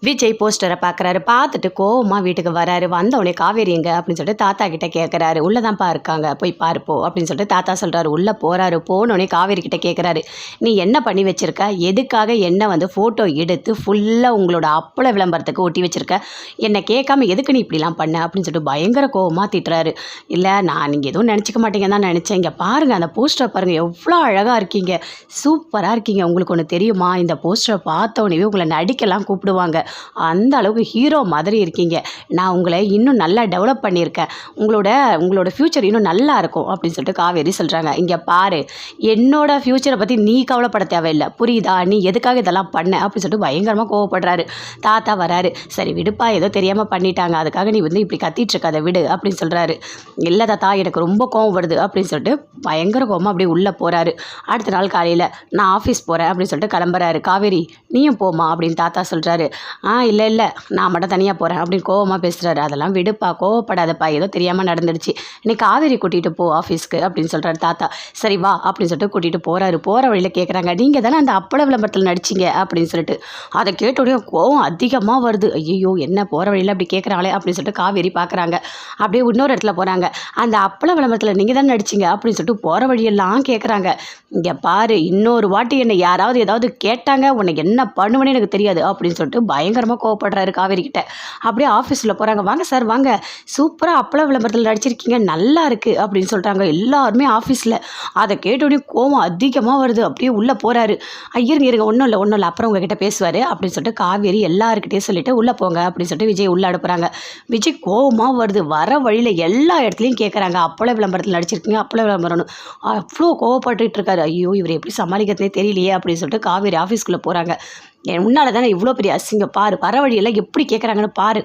விஜய் போஸ்டரை பார்க்குறாரு. பார்த்துட்டு கோவமா வீட்டுக்கு வராரு. வந்தவொடனே காவேரி எங்க அப்படின்னு சொல்லிட்டு தாத்தா கிட்ட கேட்குறாரு. உள்ளதான்ப்பா இருக்காங்க, போய் பாருப்போ அப்படின்னு சொல்லிட்டு தாத்தா சொல்கிறாரு. உள்ளே போகிறாரு. போனோடனே காவேரி கிட்ட கேட்குறாரு, நீ என்ன பண்ணி வச்சிருக்க? எதுக்காக என்ன வந்து ஃபோட்டோ எடுத்து ஃபுல்லாக உங்களோட அப்பள விளம்பரத்துக்கு ஒட்டி வச்சிருக்க? என்னை கேட்காம எதுக்கு நீ இப்படிலாம் பண்ண அப்படின்னு சொல்லிட்டு பயங்கர கோவமாக திட்டுறாரு. இல்லை, நான் நீங்கள் எதுவும் நினச்சிக்க மாட்டீங்கன்னு தான் நினச்சேன். இங்கே பாருங்கள், அந்த போஸ்டரை பாருங்கள், எவ்வளோ அழகாக இருக்கீங்க, சூப்பராக இருக்கீங்க. உங்களுக்கு ஒன்று தெரியுமா? இந்த போஸ்டரை பார்த்தோன்னே உங்களை நடிக்கலாம் கூப்பிடுவாங்க. அந்த அளவுக்கு ஹீரோ மாதிரி இருக்கீங்க. நான் உங்களை இன்னும் நல்லா டெவலப் பண்ணியிருக்கேன். உங்களோட ஃப்யூச்சர் இன்னும் நல்லா இருக்கும் அப்படின்னு சொல்லிட்டு காவேரி சொல்கிறாங்க. இங்கே பாரு, என்னோட ஃப்யூச்சரை பற்றி நீ கவலைப்பட தேவையில்லை, புரியுதா? நீ எதுக்காக இதெல்லாம் பண்ண அப்படின்னு சொல்லிட்டு பயங்கரமாக கோவப்படுறாரு. தாத்தா வராரு. சரி விடுப்பா, ஏதோ தெரியாமல் பண்ணிட்டாங்க, அதுக்காக நீ வந்து இப்படி கத்திட்டு இருக்காத, விடு அப்படின்னு சொல்கிறாரு. இல்லை தாத்தா, எனக்கு ரொம்ப கோவம் வருது அப்படின்னு சொல்லிட்டு பயங்கர கோவமாக அப்படியே உள்ளே போகிறாரு. அடுத்த நாள் காலையில் நான் ஆஃபீஸ் போகிறேன் அப்படின்னு சொல்லிட்டு கிளம்புறாரு. காவேரி நீயும் போமா அப்படின்னு தாத்தா சொல்கிறாரு. இல்லை நான் மட்டும் தனியாக போகிறேன் அப்படின்னு கோவமாக பேசுகிறாரு. அதெல்லாம் விடுப்பா, கோவப்படாதப்பா, ஏதோ தெரியாமல் நடந்துடுச்சு, நீ காவேரி கூட்டிகிட்டு போ ஆஃபீஸ்க்கு அப்படின்னு சொல்கிறாரு தாத்தா. சரி வா அப்படின்னு சொல்லிட்டு கூட்டிகிட்டு போகிறாரு. போகிற வழியில் கேட்குறாங்க, நீங்கள் தானே அந்த அப்பள விளம்பரத்தில் நடிச்சிங்க அப்படின்னு சொல்லிட்டு. அதை கேட்டோடனே கோவம் அதிகமாக வருது. ஐயோ, என்ன போகிற வழியில் அப்படி கேட்குறாங்களே அப்படின்னு சொல்லிட்டு காவேரி பார்க்குறாங்க. அப்படியே இன்னொரு இடத்துல போகிறாங்க. அந்த அப்பள விளம்பரத்தில் நீங்கள் தானே நடிச்சிங்க அப்படின்னு சொல்லிட்டு போகிற வழியெல்லாம் கேட்குறாங்க. இங்கே பாரு, இன்னொரு வாட்டி என்னை யாராவது ஏதாவது கேட்டாங்க, உனக்கு என்ன பண்ணுவேன்னு எனக்கு தெரியாது அப்படின்னு சொல்லிட்டு பயங்கரமாக கோவப்படுறாரு காவேரி கிட்ட. அப்படியே ஆஃபீஸில் போகிறாங்க. வாங்க சார் வாங்க, சூப்பராக அப்பள விளம்பரத்தில் நடிச்சிருக்கீங்க, நல்லா இருக்குது அப்படின்னு சொல்கிறாங்க எல்லாருமே ஆஃபீஸில். அதை கேட்டோடனே கோவம் அதிகமாக வருது. அப்படியே உள்ளே போகிறாரு. இருங்க ஒன்றும் இல்லை அப்புறம் உங்ககிட்ட பேசுவார் அப்படின்னு சொல்லிட்டு காவேரி எல்லாருக்கிட்டே சொல்லிட்டு உள்ளே போங்க அப்படின்னு சொல்லிட்டு விஜய் உள்ளே அனுப்புகிறாங்க. விஜய் கோவமாக வருது. வர வழியில் எல்லா இடத்துலையும் கேட்குறாங்க, அப்பள விளம்பரத்தில் நடிச்சிருக்கீங்க, அப்பள விளம்பரம்னு. அவ்வளோ கோவப்பட்டுட்டு இருக்காரு. ஐயோ, இவர் எப்படி சமாளிக்கிறதே தெரியலையே அப்படின்னு சொல்லிட்டு காவேரி ஆஃபீஸ்க்குள்ளே போகிறாங்க. உன்னால தானே இவ்வளோ பெரிய அசிங்கம், பாரு வர வழியெல்லாம் எப்படி கேட்குறாங்கன்னு பாரு.